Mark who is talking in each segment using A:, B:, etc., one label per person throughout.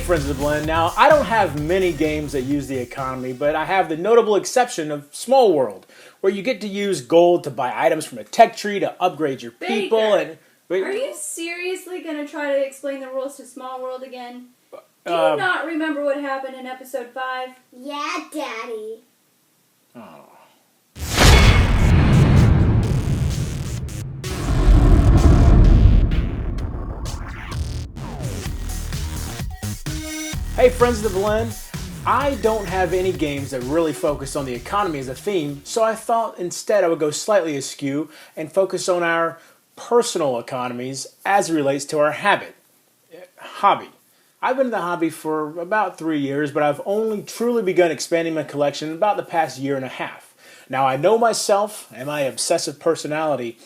A: friends of the blend. Now, I don't have many games that use the economy, but I have the notable exception of Small World, where you get to use gold to buy items from a tech tree to upgrade your people.
B: Baker,
A: And
B: are you seriously going to try to explain the rules to Small World again? Do you not remember what happened in episode 5?
C: Yeah, Daddy.
A: Oh. Hey friends of the blend, I don't have any games that really focus on the economy as a theme, so I thought instead I would go slightly askew and focus on our personal economies as it relates to our hobby. I've been in the hobby for about 3 years, but I've only truly begun expanding my collection in about the past year and a half. Now I know myself and my obsessive personality,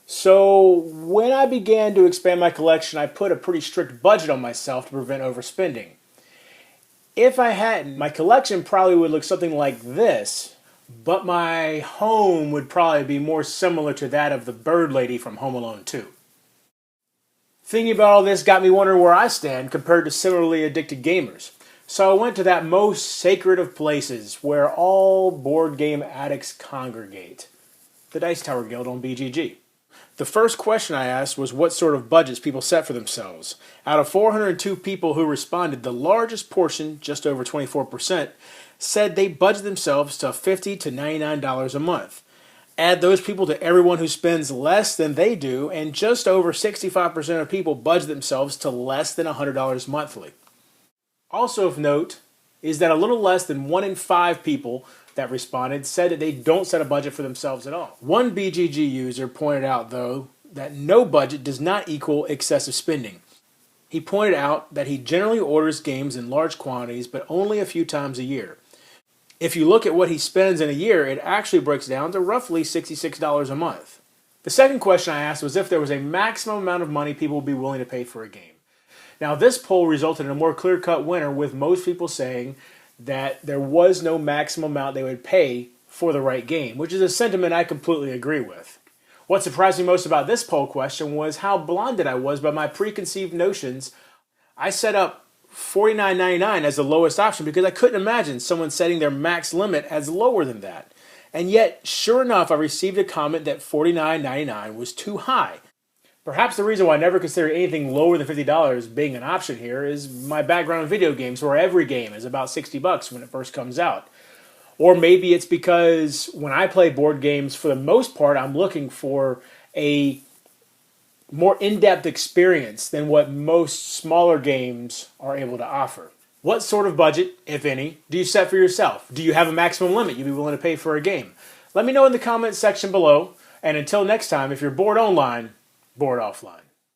A: so when I began to expand my collection, I put a pretty strict budget on myself to prevent overspending. If I hadn't, my collection probably would look something like this, but my home would probably be more similar to that of the bird lady from Home Alone 2. Thinking about all this got me wondering where I stand compared to similarly addicted gamers. So I went to that most sacred of places where all board game addicts congregate, the Dice Tower Guild on BGG. The first question I asked was what sort of budgets people set for themselves. Out of 402 people who responded, the largest portion, just over 24%, said they budget themselves to $50 to $99 a month. Add those people to everyone who spends less than they do, and just over 65% of people budget themselves to less than $100 monthly. Also of note is that a little less than 1 in 5 people that responded said that they don't set a budget for themselves at all. One BGG user pointed out, though, that no budget does not equal excessive spending. He pointed out that he generally orders games in large quantities, but only a few times a year. If you look at what he spends in a year, it actually breaks down to roughly $66 a month. The second question I asked was if there was a maximum amount of money people would be willing to pay for a game. Now, this poll resulted in a more clear-cut winner, with most people saying that there was no maximum amount they would pay for the right game, which is a sentiment I completely agree with. What surprised me most about this poll question was how blinded I was by my preconceived notions. I set up $49.99 as the lowest option because I couldn't imagine someone setting their max limit as lower than that. And yet, sure enough, I received a comment that $49.99 was too high. Perhaps the reason why I never consider anything lower than $50 being an option here is my background in video games, where every game is about $60 when it first comes out. Or maybe it's because when I play board games, for the most part, I'm looking for a more in-depth experience than what most smaller games are able to offer. What sort of budget, if any, do you set for yourself? Do you have a maximum limit you'd be willing to pay for a game? Let me know in the comments section below, and until next time, if you're bored online, bored offline.